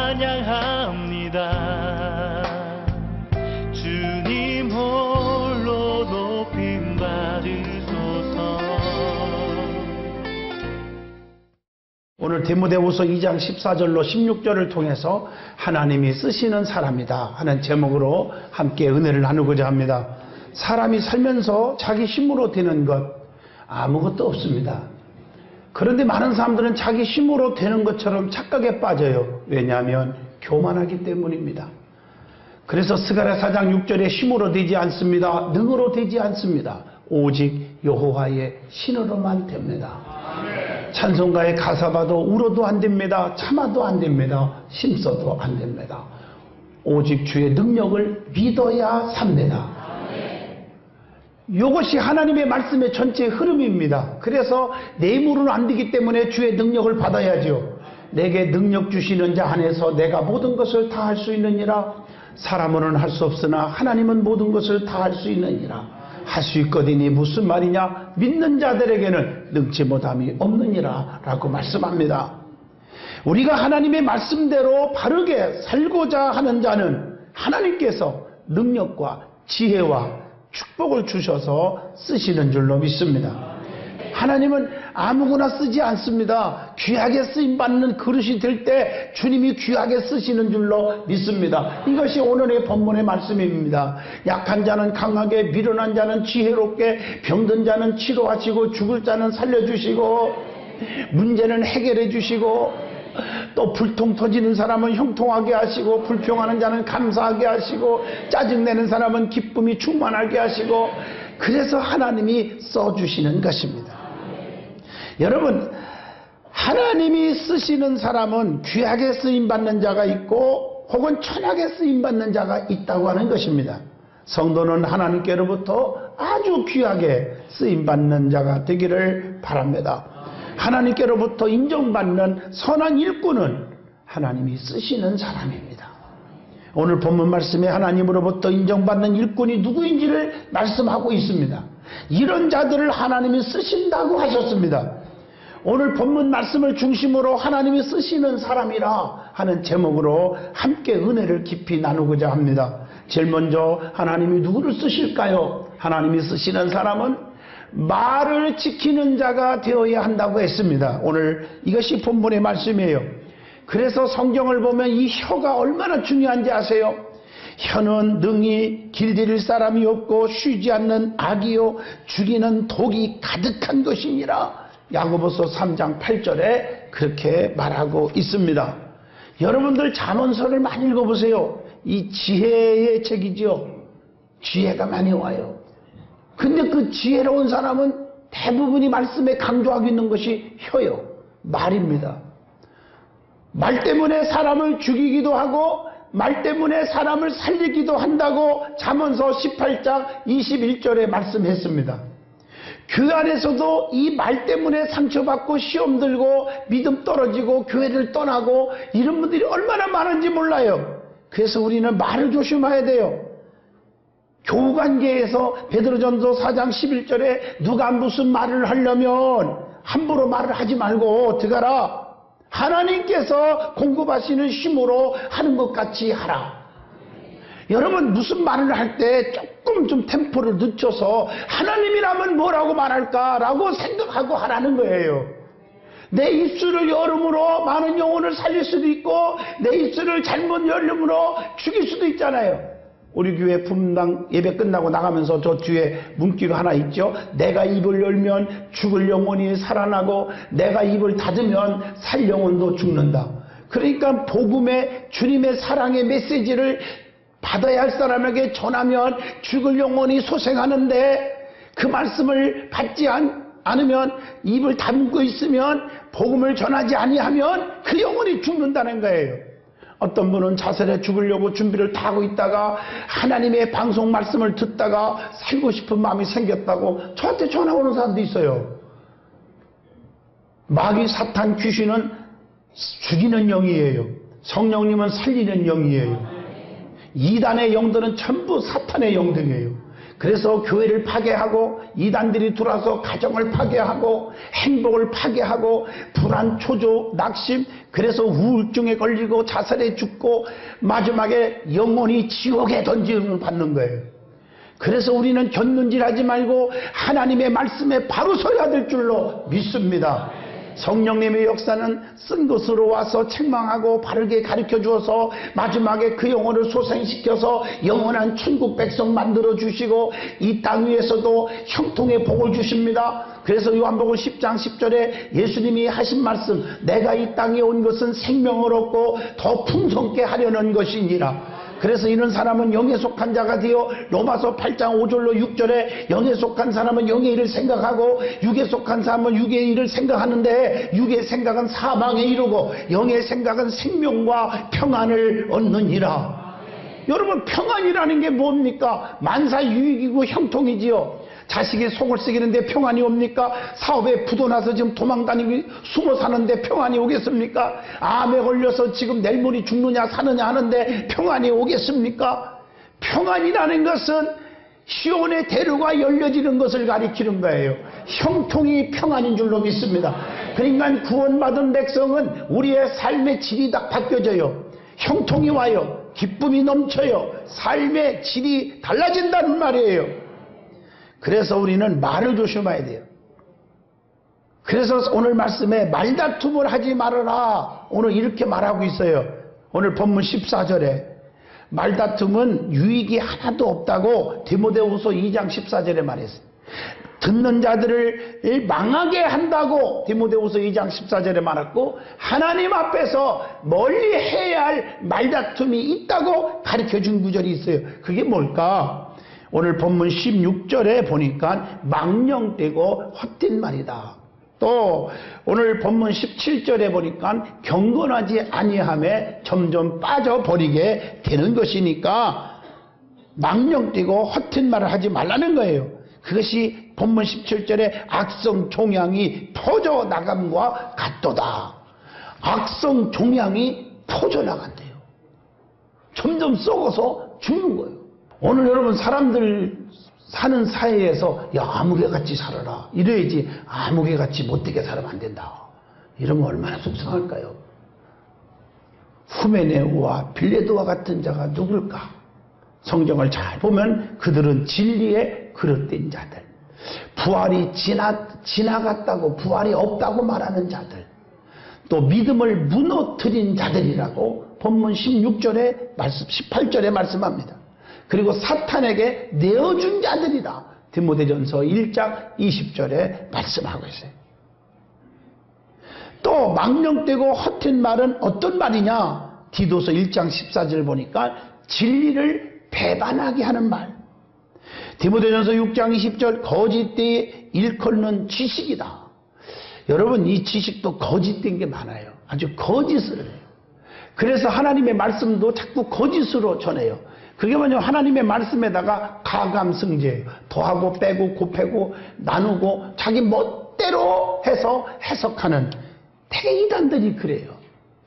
찬양합니다. 주님 홀로 높임 받으소서. 오늘 디모데후서 2장 14절로 16절을 통해서 하나님이 쓰시는 사람이다 하는 제목으로 함께 은혜를 나누고자 합니다. 사람이 살면서 자기 힘으로 되는 것 아무것도 없습니다. 그런데 많은 사람들은 자기 힘으로 되는 것처럼 착각에 빠져요. 왜냐하면 교만하기 때문입니다. 그래서 스가랴 4장 6절에 힘으로 되지 않습니다. 능으로 되지 않습니다. 오직 여호와의 신으로만 됩니다. 찬송가의 가사 봐도 울어도 안 됩니다. 참아도 안 됩니다. 힘써도 안 됩니다. 오직 주의 능력을 믿어야 삽니다. 이것이 하나님의 말씀의 전체 흐름입니다. 그래서 내 힘으로는 안 되기 때문에 주의 능력을 받아야죠. 내게 능력 주시는 자 안에서 내가 모든 것을 다 할 수 있느니라. 사람으로는 할 수 없으나 하나님은 모든 것을 다 할 수 있느니라. 할 수 있거든이 무슨 말이냐? 믿는 자들에게는 능치 못함이 없느니라 라고 말씀합니다. 우리가 하나님의 말씀대로 바르게 살고자 하는 자는 하나님께서 능력과 지혜와 축복을 주셔서 쓰시는 줄로 믿습니다. 하나님은 아무거나 쓰지 않습니다. 귀하게 쓰임받는 그릇이 될 때 주님이 귀하게 쓰시는 줄로 믿습니다. 이것이 오늘의 본문의 말씀입니다. 약한 자는 강하게, 미련한 자는 지혜롭게, 병든 자는 치료하시고, 죽을 자는 살려주시고, 문제는 해결해 주시고, 또 불통 터지는 사람은 형통하게 하시고, 불평하는 자는 감사하게 하시고, 짜증내는 사람은 기쁨이 충만하게 하시고, 그래서 하나님이 써주시는 것입니다. 여러분, 하나님이 쓰시는 사람은 귀하게 쓰임받는 자가 있고 혹은 천하게 쓰임받는 자가 있다고 하는 것입니다. 성도는 하나님께로부터 아주 귀하게 쓰임받는 자가 되기를 바랍니다. 하나님께로부터 인정받는 선한 일꾼은 하나님이 쓰시는 사람입니다. 오늘 본문 말씀에 하나님으로부터 인정받는 일꾼이 누구인지를 말씀하고 있습니다. 이런 자들을 하나님이 쓰신다고 하셨습니다. 오늘 본문 말씀을 중심으로 하나님이 쓰시는 사람이라 하는 제목으로 함께 은혜를 깊이 나누고자 합니다. 제일 먼저 하나님이 누구를 쓰실까요? 하나님이 쓰시는 사람은 말을 지키는 자가 되어야 한다고 했습니다. 오늘 이것이 본문의 말씀이에요. 그래서 성경을 보면 이 혀가 얼마나 중요한지 아세요? 혀는 능히 길들일 사람이 없고 쉬지 않는 악이요 죽이는 독이 가득한 것이니라. 야고보서 3장 8절에 그렇게 말하고 있습니다. 여러분들 잠언서를 많이 읽어보세요. 이 지혜의 책이죠. 지혜가 많이 와요. 근데 그 지혜로운 사람은 대부분이 말씀에 강조하고 있는 것이 혀요. 말입니다. 말 때문에 사람을 죽이기도 하고 말 때문에 사람을 살리기도 한다고 잠언서 18장 21절에 말씀했습니다. 그 안에서도 이 말 때문에 상처받고 시험 들고 믿음 떨어지고 교회를 떠나고 이런 분들이 얼마나 많은지 몰라요. 그래서 우리는 말을 조심해야 돼요. 교우관계에서 베드로전서 4장 11절에 누가 무슨 말을 하려면 함부로 말을 하지 말고 어떡하라? 하나님께서 공급하시는 힘으로 하는 것 같이 하라. 여러분 무슨 말을 할 때 조금 좀 템포를 늦춰서 하나님이라면 뭐라고 말할까라고 생각하고 하라는 거예요. 내 입술을 열음으로 많은 영혼을 살릴 수도 있고 내 입술을 잘못 열음으로 죽일 수도 있잖아요. 우리 교회 품당 예배 끝나고 나가면서 저 뒤에 문구가 하나 있죠. 내가 입을 열면 죽을 영혼이 살아나고 내가 입을 닫으면 살 영혼도 죽는다. 그러니까 복음의 주님의 사랑의 메시지를 받아야 할 사람에게 전하면 죽을 영혼이 소생하는데 그 말씀을 받지 않으면 입을 닫고 있으면 복음을 전하지 아니하면 그 영혼이 죽는다는 거예요. 어떤 분은 자살해 죽으려고 준비를 다 하고 있다가 하나님의 방송 말씀을 듣다가 살고 싶은 마음이 생겼다고 저한테 전화 오는 사람도 있어요. 마귀 사탄 귀신은 죽이는 영이에요. 성령님은 살리는 영이에요. 이단의 영들은 전부 사탄의 영들이에요. 그래서 교회를 파괴하고 이단들이 들어와서 가정을 파괴하고 행복을 파괴하고 불안, 초조, 낙심, 그래서 우울증에 걸리고 자살해 죽고 마지막에 영원히 지옥에 던짐을 받는 거예요. 그래서 우리는 곁눈질하지 말고 하나님의 말씀에 바로 서야 될 줄로 믿습니다. 성령님의 역사는 쓴 것으로 와서 책망하고 바르게 가르쳐 주어서 마지막에 그 영혼을 소생시켜서 영원한 천국 백성 만들어 주시고 이 땅 위에서도 형통의 복을 주십니다. 그래서 요한복음 10장 10절에 예수님이 하신 말씀, 내가 이 땅에 온 것은 생명을 얻고 더 풍성케 하려는 것이니라. 그래서 이런 사람은 영에 속한 자가 되어 로마서 8장 5절로 6절에 영에 속한 사람은 영의 일을 생각하고 육에 속한 사람은 육의 일을 생각하는데 육의 생각은 사망에 이르고 영의 생각은 생명과 평안을 얻느니라. 여러분, 평안이라는 게 뭡니까? 만사유익이고 형통이지요. 자식이 속을 썩이는데 평안이 옵니까? 사업에 부도나서 지금 도망다니고 숨어 사는데 평안이 오겠습니까? 암에 걸려서 지금 내일 모레 죽느냐 사느냐 하는데 평안이 오겠습니까? 평안이라는 것은 시온의 대로가 열려지는 것을 가리키는 거예요. 형통이 평안인 줄로 믿습니다. 그러니까 구원받은 백성은 우리의 삶의 질이 다 바뀌어져요. 형통이 와요. 기쁨이 넘쳐요. 삶의 질이 달라진다는 말이에요. 그래서 우리는 말을 조심해야 돼요. 그래서 오늘 말씀에 말다툼을 하지 말아라. 오늘 이렇게 말하고 있어요. 오늘 본문 14절에 말다툼은 유익이 하나도 없다고 디모데후서 2장 14절에 말했어요. 듣는 자들을 망하게 한다고 디모데후서 2장 14절에 말했고, 하나님 앞에서 멀리 해야 할 말다툼이 있다고 가르쳐준 구절이 있어요. 그게 뭘까? 오늘 본문 16절에 보니까 망령되고 헛된 말이다. 또 오늘 본문 17절에 보니까 경건하지 아니함에 점점 빠져버리게 되는 것이니까 망령되고 헛된 말을 하지 말라는 거예요. 그것이 본문 17절에 악성 종양이 퍼져나감과 같도다. 악성 종양이 퍼져나간대요. 점점 썩어서 죽는 거예요. 오늘 여러분, 사람들 사는 사회에서 야, 아무개같이 살아라 이래야지 아무개같이 못되게 살면 안 된다. 이러면 얼마나 속상할까요? 후메네오와 빌레드와 같은 자가 누굴까? 성경을 잘 보면 그들은 진리에 그릇된 자들, 부활이 지나갔다고 부활이 없다고 말하는 자들, 또 믿음을 무너뜨린 자들이라고 본문 16절에 말씀, 18절에 말씀합니다. 그리고 사탄에게 내어준 자들이다. 디모데전서 1장 20절에 말씀하고 있어요. 또 망령되고 헛된 말은 어떤 말이냐? 디도서 1장 14절 보니까 진리를 배반하게 하는 말. 디모데전서 6장 20절 거짓되이 일컫는 지식이다. 여러분, 이 지식도 거짓된 게 많아요. 아주 거짓을 해요. 그래서 하나님의 말씀도 자꾸 거짓으로 전해요. 그게 뭐냐면 하나님의 말씀에다가 가감승제예요. 더하고 빼고 곱하고 나누고 자기 멋대로 해서 해석하는 대이단들이 그래요.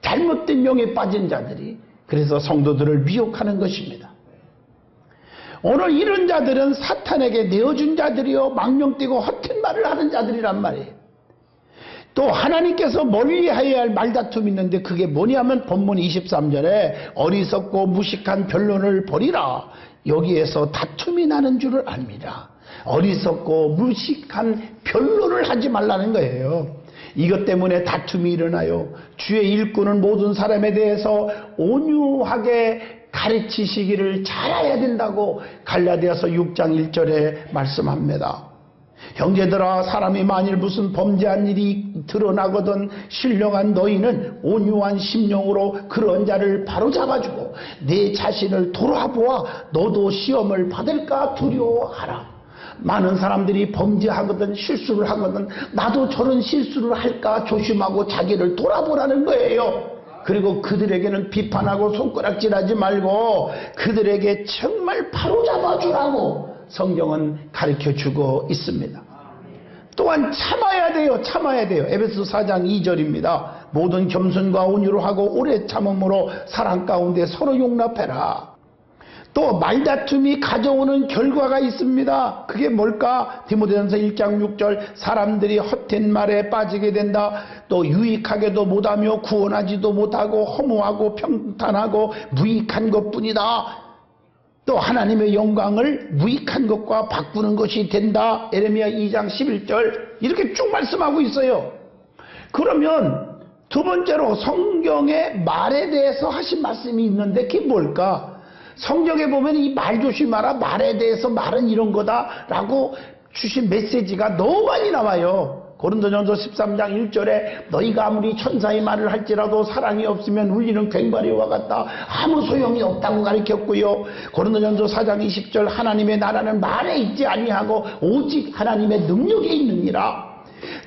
잘못된 용에 빠진 자들이. 그래서 성도들을 미혹하는 것입니다. 오늘 이런 자들은 사탄에게 내어준 자들이요 망령되고 헛된 말을 하는 자들이란 말이에요. 또 하나님께서 멀리해야 할 말다툼이 있는데 그게 뭐냐면 본문 23절에 어리석고 무식한 변론을 버리라. 여기에서 다툼이 나는 줄을 압니다. 어리석고 무식한 변론을 하지 말라는 거예요. 이것 때문에 다툼이 일어나요. 주의 일꾼은 모든 사람에 대해서 온유하게 가르치시기를 잘해야 된다고 갈라디아서 6장 1절에 말씀합니다. 형제들아, 사람이 만일 무슨 범죄한 일이 드러나거든 신령한 너희는 온유한 심령으로 그런 자를 바로잡아주고 내 자신을 돌아보아 너도 시험을 받을까 두려워하라. 많은 사람들이 범죄하거든 실수를 하거든 나도 저런 실수를 할까 조심하고 자기를 돌아보라는 거예요. 그리고 그들에게는 비판하고 손가락질하지 말고 그들에게 정말 바로잡아주라고 성경은 가르쳐주고 있습니다. 또한 참아야 돼요. 참아야 돼요. 에베소 4장 2절입니다. 모든 겸손과 온유로 하고 오래 참음으로 사랑 가운데 서로 용납해라. 또 말다툼이 가져오는 결과가 있습니다. 그게 뭘까? 디모데전서 1장 6절 사람들이 헛된 말에 빠지게 된다. 또 유익하게도 못하며 구원하지도 못하고 허무하고 평탄하고 무익한 것뿐이다. 또 하나님의 영광을 무익한 것과 바꾸는 것이 된다. 에레미야 2장 11절 이렇게 쭉 말씀하고 있어요. 그러면 두 번째로 성경의 말에 대해서 하신 말씀이 있는데 그게 뭘까? 성경에 보면 이 말 조심하라, 말에 대해서 말은 이런 거다라고 주신 메시지가 너무 많이 나와요. 고린도전서 13장 1절에 너희가 아무리 천사의 말을 할지라도 사랑이 없으면 울리는 괭과리와 같다. 아무 소용이 없다고 가르쳤고요. 고린도전서 4장 20절 하나님의 나라는 말에 있지 아니하고 오직 하나님의 능력에 있느니라.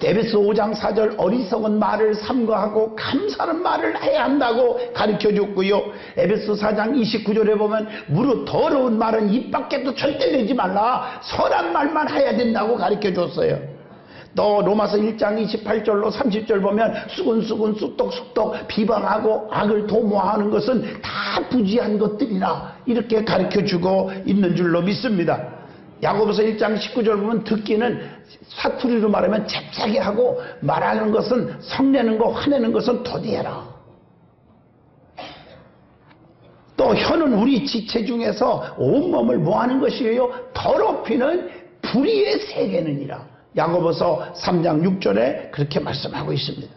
에베소 5장 4절 어리석은 말을 삼가하고 감사하는 말을 해야 한다고 가르쳐줬고요. 에베소 4장 29절에 보면 무릇 더러운 말은 입 밖에도 절대 내지 말라. 선한 말만 해야 된다고 가르쳐줬어요. 또 로마서 1장 28절로 30절 보면 수근수근 쑥떡쑥떡 비방하고 악을 도모하는 것은 다 부지한 것들이라 이렇게 가르쳐주고 있는 줄로 믿습니다. 야고보서 1장 19절 보면 듣기는 사투리로 말하면 잽싸게 하고 말하는 것은 성내는 거 화내는 것은 더디해라. 또 혀는 우리 지체 중에서 온몸을 뭐하는 것이에요? 더럽히는 불의의 세계는이라. 야고보서 3장 6절에 그렇게 말씀하고 있습니다.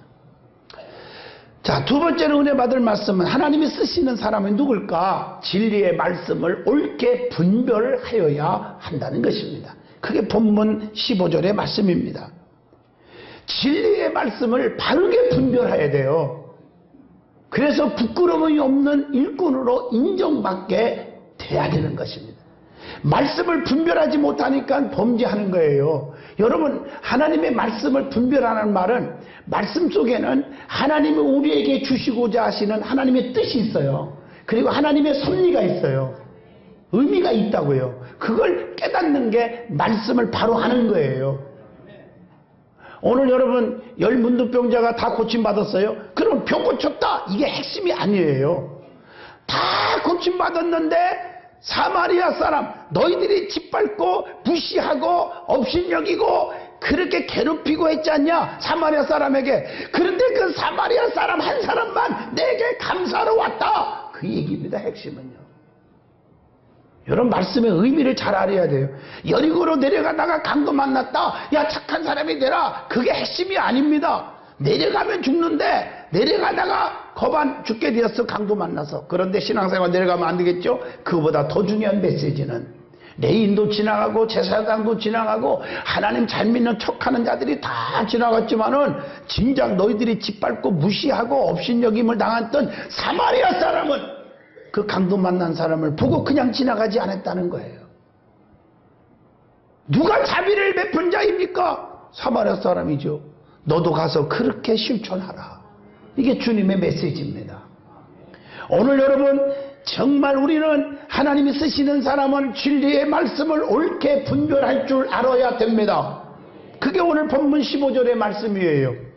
자, 두 번째로 은혜 받을 말씀은 하나님이 쓰시는 사람은 누굴까? 진리의 말씀을 옳게 분별하여야 한다는 것입니다. 그게 본문 15절의 말씀입니다. 진리의 말씀을 바르게 분별해야 돼요. 그래서 부끄러움이 없는 일꾼으로 인정받게 돼야 되는 것입니다. 말씀을 분별하지 못하니까 범죄하는 거예요. 여러분, 하나님의 말씀을 분별하는 말은 말씀 속에는 하나님이 우리에게 주시고자 하시는 하나님의 뜻이 있어요. 그리고 하나님의 섭리가 있어요. 의미가 있다고요. 그걸 깨닫는 게 말씀을 바로 하는 거예요. 오늘 여러분 열문두병자가 다 고침받았어요? 그럼 병 고쳤다. 이게 핵심이 아니에요. 다 고침받았는데 사마리아 사람 너희들이 짓밟고 무시하고 업신여기고 그렇게 괴롭히고 했지 않냐 사마리아 사람에게. 그런데 그 사마리아 사람 한 사람만 내게 감사하러 왔다. 그 얘기입니다. 핵심은요. 여러분 말씀의 의미를 잘 알아야 돼요. 여리고로 내려가다가 강도 만났다. 야 착한 사람이 되라. 그게 핵심이 아닙니다. 내려가면 죽는데 내려가다가 거반 죽게 되었어. 강도 만나서. 그런데 신앙생활 내려가면 안 되겠죠. 그보다 더 중요한 메시지는 레인도 지나가고 제사장도 지나가고 하나님 잘 믿는 척하는 자들이 다 지나갔지만은 진작 너희들이 짓밟고 무시하고 업신여김을 당했던 사마리아 사람은 그 강도 만난 사람을 보고 그냥 지나가지 않았다는 거예요. 누가 자비를 베푼 자입니까? 사마리아 사람이죠. 너도 가서 그렇게 실천하라. 이게 주님의 메시지입니다. 오늘 여러분 정말 우리는 하나님이 쓰시는 사람은 진리의 말씀을 옳게 분별할 줄 알아야 됩니다. 그게 오늘 본문 15절의 말씀이에요.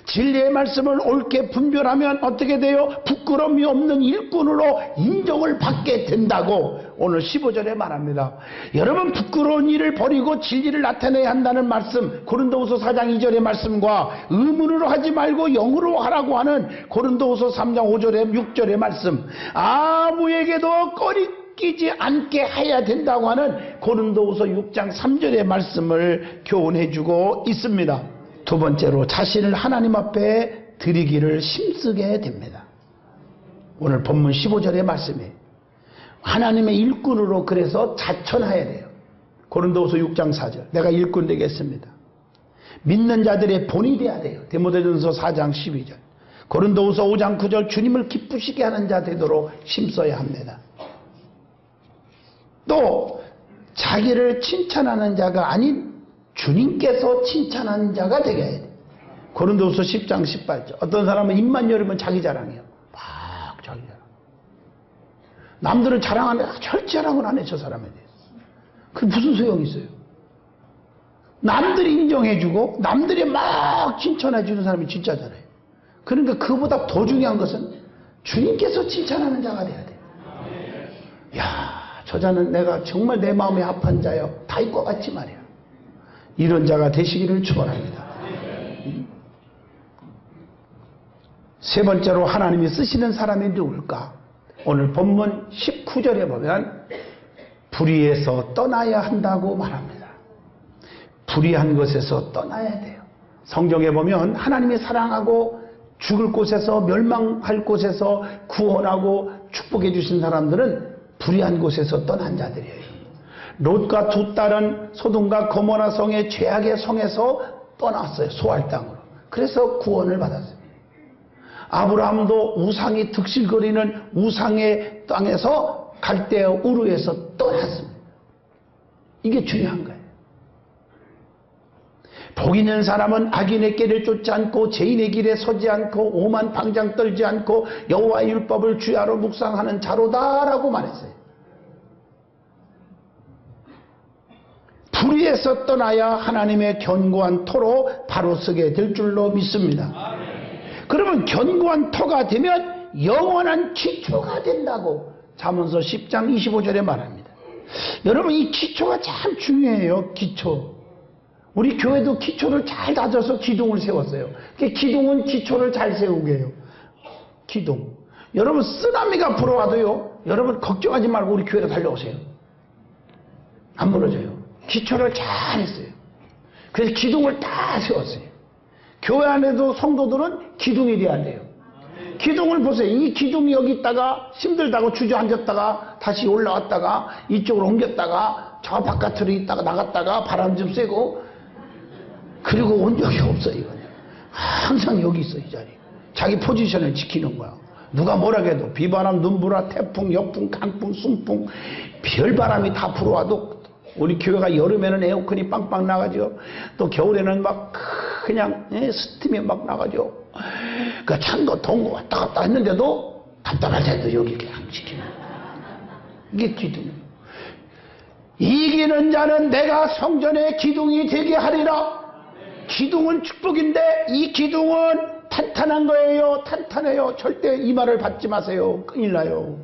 진리의 말씀을 옳게 분별하면 어떻게 돼요? 부끄러움이 없는 일꾼으로 인정을 받게 된다고 오늘 15절에 말합니다. 여러분 부끄러운 일을 버리고 진리를 나타내야 한다는 말씀, 고린도후서 4장 2절의 말씀과 의문으로 하지 말고 영으로 하라고 하는 고린도후서 3장 5절의 6절의 말씀, 아무에게도 꺼리끼지 않게 해야 된다고 하는 고린도후서 6장 3절의 말씀을 교훈해주고 있습니다. 두 번째로 자신을 하나님 앞에 드리기를 힘쓰게 됩니다. 오늘 본문 15절의 말씀이에요. 하나님의 일꾼으로 그래서 자천해야 돼요. 고린도후서 6장 4절 내가 일꾼 되겠습니다. 믿는 자들의 본이 돼야 돼요. 디모데전서 4장 12절 고린도후서 5장 9절 주님을 기쁘시게 하는 자 되도록 힘써야 합니다. 또 자기를 칭찬하는 자가 아닌 주님께서 칭찬하는 자가 되게 해야 돼. 고린도후서 10장 18절 어떤 사람은 입만 열으면 자기 자랑해요. 막 자기 자랑. 남들은 자랑하는데 절대 자랑을 안 해. 저 사람에 대해서. 그게 무슨 소용이 있어요? 남들이 인정해주고 남들이 막 칭찬해주는 사람이 진짜 잘해요. 그러니까 그보다 더 중요한 것은 주님께서 칭찬하는 자가 돼야 돼. 야, 저 자는 내가 정말 내 마음에 합한 자요. 다윗과 같이 말이야. 이런 자가 되시기를 축원합니다. 세 번째로 하나님이 쓰시는 사람이 누굴까? 오늘 본문 19절에 보면 불의에서 떠나야 한다고 말합니다. 불의한 것에서 떠나야 돼요. 성경에 보면 하나님이 사랑하고 죽을 곳에서 멸망할 곳에서 구원하고 축복해 주신 사람들은 불의한 곳에서 떠난 자들이에요. 롯과 두 딸은 소돔과 고모라 성의 죄악의 성에서 떠났어요. 소알 땅으로. 그래서 구원을 받았어요. 아브라함도 우상이 득실거리는 우상의 땅에서 갈대아 우르에서 떠났습니다. 이게 중요한 거예요. 복 있는 사람은 악인의 길을 쫓지 않고 죄인의 길에 서지 않고 오만 방장 떨지 않고 여호와의 율법을 주야로 묵상하는 자로다라고 말했어요. 불의에서 떠나야 하나님의 견고한 토로 바로 서게 될 줄로 믿습니다. 그러면 견고한 토가 되면 영원한 기초가 된다고 잠언서 10장 25절에 말합니다. 여러분, 이 기초가 참 중요해요. 기초. 우리 교회도 기초를 잘 다져서 기둥을 세웠어요. 기둥은 기초를 잘 세우게 해요. 기둥. 여러분, 쓰나미가 불어와도요, 여러분 걱정하지 말고 우리 교회로 달려오세요. 안 무너져요. 기초를 잘 했어요. 그래서 기둥을 다 세웠어요. 교회 안에도 성도들은 기둥이 돼야 돼요. 기둥을 보세요. 이 기둥이 여기 있다가 힘들다고 주저앉았다가 다시 올라왔다가 이쪽으로 옮겼다가 저 바깥으로 있다가 나갔다가 바람 좀 쐬고 그리고 온 적이 없어요. 이거는. 항상 여기 있어, 이 자리. 자기 포지션을 지키는 거야. 누가 뭐라 해도 비바람, 눈보라, 태풍, 역풍, 강풍, 순풍, 별바람이 다 불어와도 우리 교회가 여름에는 에어컨이 빵빵 나가죠. 또 겨울에는 막 그냥 스팀이 막 나가죠. 그 찬거 더운 거 왔다 갔다 했는데도 답답할 때도 여기 그냥 지키는 거야. 이게 기둥. 이기는 자는 내가 성전의 기둥이 되게 하리라. 기둥은 축복인데 이 기둥은 탄탄한 거예요. 탄탄해요. 절대 이 말을 받지 마세요. 큰일 나요.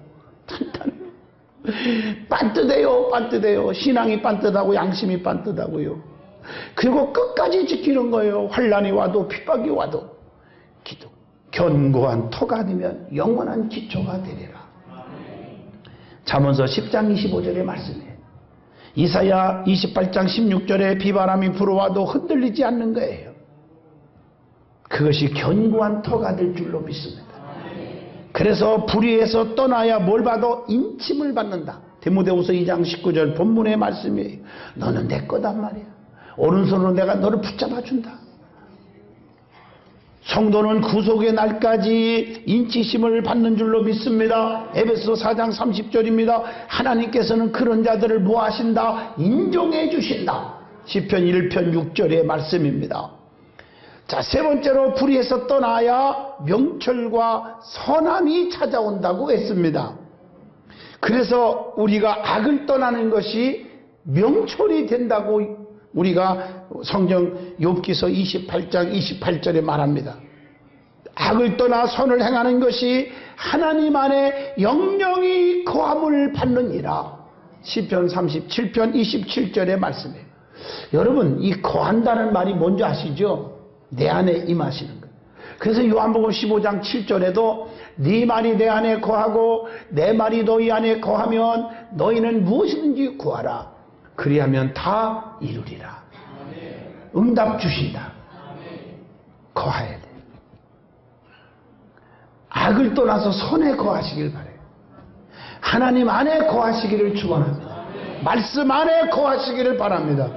탄탄해요. 빤듯해요. 빤듯해요. 신앙이 빤듯하고 양심이 빤듯하고요. 그리고 끝까지 지키는 거예요. 환난이 와도 핍박이 와도. 기둥. 견고한 토가 되면 영원한 기초가 되리라. 잠언서 10장 25절의 말씀이에요. 이사야 28장 16절에 비바람이 불어와도 흔들리지 않는 거예요. 그것이 견고한 터가 될 줄로 믿습니다. 그래서 불의에서 떠나야 뭘 봐도 인침을 받는다. 디모데후서 2장 19절 본문의 말씀이에요. 너는 내 거단 말이야. 오른손으로 내가 너를 붙잡아 준다. 성도는 구속의 날까지 인치심을 받는 줄로 믿습니다. 에베소 4장 30절입니다. 하나님께서는 그런 자들을 뭐 하신다? 인정해 주신다. 시편 1편 6절의 말씀입니다. 자, 세 번째로 불의에서 떠나야 명철과 선함이 찾아온다고 했습니다. 그래서 우리가 악을 떠나는 것이 명철이 된다고 우리가 성경 욥기서 28장 28절에 말합니다. 악을 떠나 선을 행하는 것이 하나님 안에 영영이 거함을 받느니라. 시편 37편 27절의 말씀이에요. 여러분, 이 거한다는 말이 뭔지 아시죠? 내 안에 임하시는 것. 그래서 요한복음 15장 7절에도 네 말이 내 안에 거하고 내 말이 너희 안에 거하면 너희는 무엇이든지 구하라. 그리하면 다 이루리라. 응답 주신다. 거해야 돼. 악을 떠나서 선에 거하시길 바래요. 하나님 안에 거하시기를 축원합니다. 말씀 안에 거하시기를 바랍니다.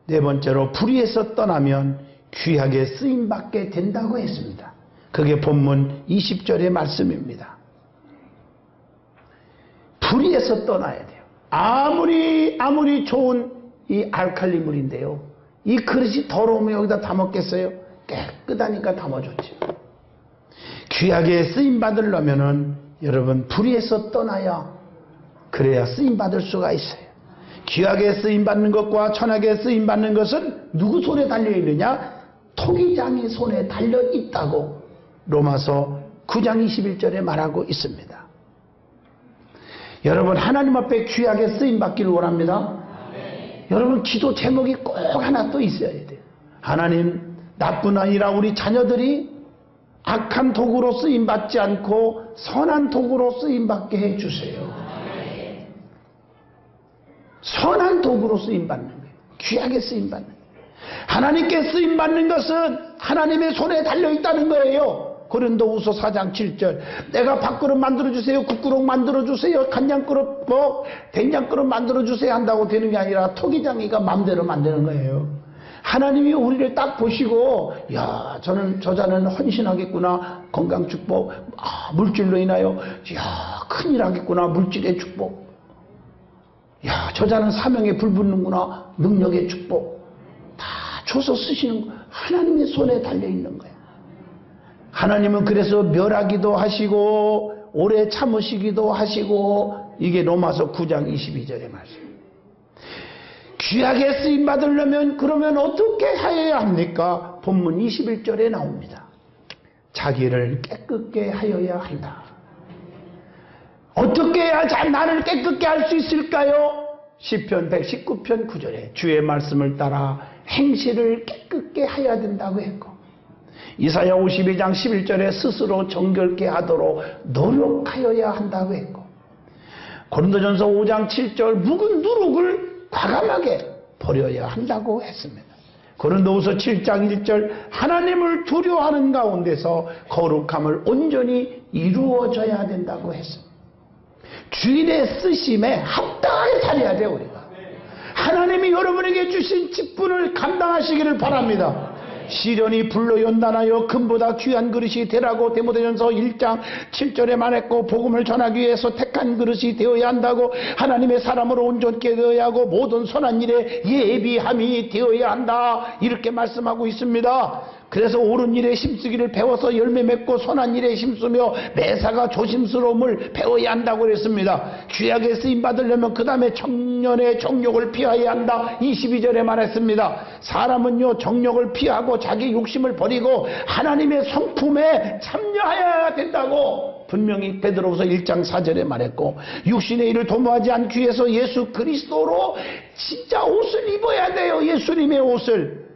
네 번째로 불의에서 떠나면 귀하게 쓰임받게 된다고 했습니다. 그게 본문 20절의 말씀입니다. 불의에서 떠나야 돼요. 아무리 좋은 이 알칼리 물인데요, 이 그릇이 더러우면 여기다 담았겠어요? 깨끗하니까 담아줬죠. 귀하게 쓰임받으려면은 여러분 불의에서 떠나야, 그래야 쓰임받을 수가 있어요. 귀하게 쓰임받는 것과 천하게 쓰임받는 것은 누구 손에 달려있느냐? 토기장이 손에 달려있다고 로마서 9장 21절에 말하고 있습니다. 여러분 하나님 앞에 귀하게 쓰임받기를 원합니다. 여러분 기도 제목이 꼭 하나 또 있어야 돼요. 하나님, 나뿐 아니라 우리 자녀들이 악한 도구로 쓰임받지 않고 선한 도구로 쓰임받게 해주세요. 선한 도구로 쓰임받는 거예요. 귀하게 쓰임받는 거예요. 하나님께 쓰임받는 것은 하나님의 손에 달려있다는 거예요. 고린도후서 4장 7절 내가 밥그릇 만들어주세요, 국그릇 만들어주세요, 간장그릇 된장그릇 만들어주세요 한다고 되는 게 아니라 토기장이가 마음대로 만드는 거예요. 하나님이 우리를 딱 보시고 야 저 자는 헌신하겠구나, 건강축복, 물질로 인하여 야 큰일 하겠구나, 물질의 축복, 야 저 자는 사명에 불붙는구나, 능력의 축복 다 줘서 쓰시는 거. 하나님의 손에 달려있는 거예요. 하나님은 그래서 멸하기도 하시고 오래 참으시기도 하시고, 이게 로마서 9장 22절의 말씀. 귀하게 쓰임 받으려면 그러면 어떻게 하여야 합니까? 본문 21절에 나옵니다. 자기를 깨끗게 하여야 한다. 어떻게 해야 나를 깨끗게 할 수 있을까요? 시편 119편 9절에 주의 말씀을 따라 행실을 깨끗게 해야 된다고 했고, 이사야 52장 11절에 스스로 정결케 하도록 노력하여야 한다고 했고, 고린도전서 5장 7절 묵은 누룩을 과감하게 버려야 한다고 했습니다. 고린도후서 7장 1절 하나님을 두려워하는 가운데서 거룩함을 온전히 이루어져야 된다고 했습니다. 주인의 쓰심에 합당하게 살아야 돼요. 우리가 하나님이 여러분에게 주신 직분을 감당하시기를 바랍니다. 시련이 불로 연단하여 금보다 귀한 그릇이 되라고 디모데전서 1장 7절에 말했고, 복음을 전하기 위해서 택한 그릇이 되어야 한다고, 하나님의 사람으로 온전케 되어야 하고 모든 선한 일에 예비함이 되어야 한다, 이렇게 말씀하고 있습니다. 그래서 옳은 일에 힘쓰기를 배워서 열매 맺고 선한 일에 힘쓰며 매사가 조심스러움을 배워야 한다고 그랬습니다. 귀하게 쓰임 받으려면 그 다음에 청년의 정욕을 피하여야 한다, 22절에 말했습니다. 사람은요 정욕을 피하고 자기 욕심을 버리고 하나님의 성품에 참여하여야 된다고 분명히 베드로후서 1장 4절에 말했고, 육신의 일을 도모하지 않기 위해서 예수 그리스도로 진짜 옷을 입어야 돼요. 예수님의 옷을.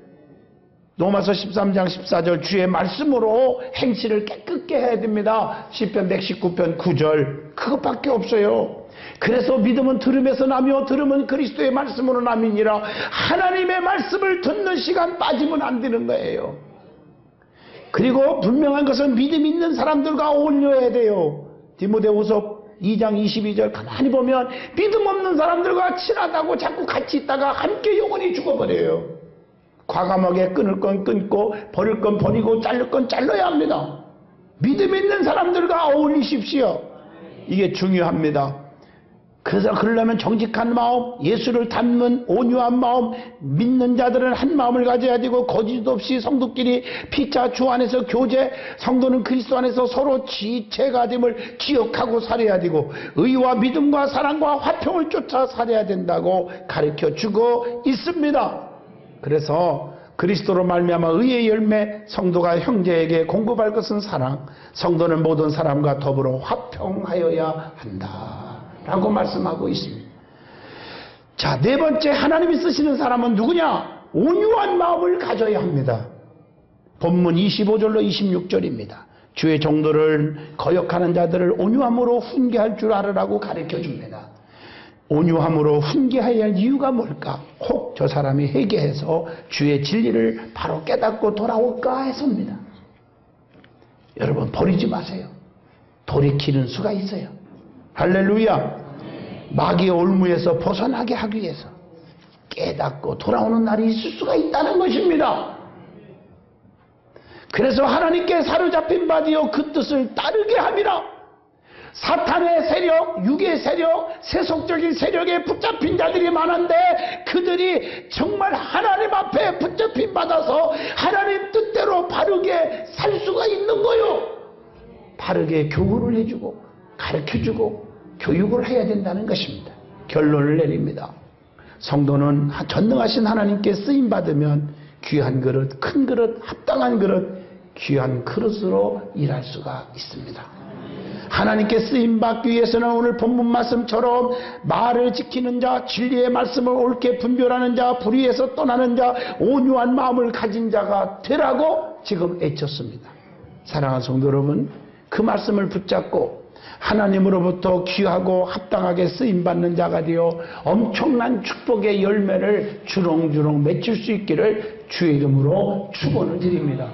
로마서 13장 14절 주의 말씀으로 행실을 깨끗게 해야 됩니다. 시편 119편 9절 그것밖에 없어요. 그래서 믿음은 들음에서 나며 들음은 그리스도의 말씀으로 남이니라. 하나님의 말씀을 듣는 시간 빠지면 안 되는 거예요. 그리고 분명한 것은 믿음 있는 사람들과 어울려야 돼요. 디모데후서 2장 22절 가만히 보면 믿음 없는 사람들과 친하다고 자꾸 같이 있다가 함께 영원히 죽어버려요. 과감하게 끊을 건 끊고 버릴 건 버리고 자를 건 잘라야 합니다. 믿음 있는 사람들과 어울리십시오. 이게 중요합니다. 그래서 그러려면 정직한 마음, 예수를 닮는 온유한 마음, 믿는 자들은 한 마음을 가져야 되고 거짓 없이 성도끼리 피차 주 안에서 교제, 성도는 그리스도 안에서 서로 지체가 됨을 기억하고 살아야 되고, 의와 믿음과 사랑과 화평을 쫓아 살아야 된다고 가르쳐주고 있습니다. 그래서 그리스도로 말미암아 의의 열매, 성도가 형제에게 공급할 것은 사랑, 성도는 모든 사람과 더불어 화평하여야 한다 라고 말씀하고 있습니다. 자, 네 번째, 하나님이 쓰시는 사람은 누구냐? 온유한 마음을 가져야 합니다. 본문 25절로 26절입니다. 주의 정도를 거역하는 자들을 온유함으로 훈계할 줄 알으라고 가르쳐 줍니다. 온유함으로 훈계해야 할 이유가 뭘까? 혹 저 사람이 회개해서 주의 진리를 바로 깨닫고 돌아올까 해서입니다. 여러분 버리지 마세요. 돌이키는 수가 있어요. 할렐루야. 마귀의 올무에서 벗어나게 하기 위해서 깨닫고 돌아오는 날이 있을 수가 있다는 것입니다. 그래서 하나님께 사로잡힌 바 되어 그 뜻을 따르게 함이라. 사탄의 세력, 육의 세력, 세속적인 세력에 붙잡힌 자들이 많은데 그들이 정말 하나님 앞에 붙잡힌 받아서 하나님 뜻대로 바르게 살 수가 있는 거요. 바르게 교훈을 해주고 가르쳐주고 교육을 해야 된다는 것입니다. 결론을 내립니다. 성도는 전능하신 하나님께 쓰임받으면 귀한 그릇, 큰 그릇, 합당한 그릇, 귀한 그릇으로 일할 수가 있습니다. 하나님께 쓰임받기 위해서는 오늘 본문 말씀처럼 말을 지키는 자, 진리의 말씀을 옳게 분별하는 자, 불의에서 떠나는 자, 온유한 마음을 가진 자가 되라고 지금 애쳤습니다. 사랑하는 성도 여러분, 그 말씀을 붙잡고 하나님으로부터 귀하고 합당하게 쓰임받는 자가 되어 엄청난 축복의 열매를 주렁주렁 맺힐 수 있기를 주의 이름으로 축원을 드립니다.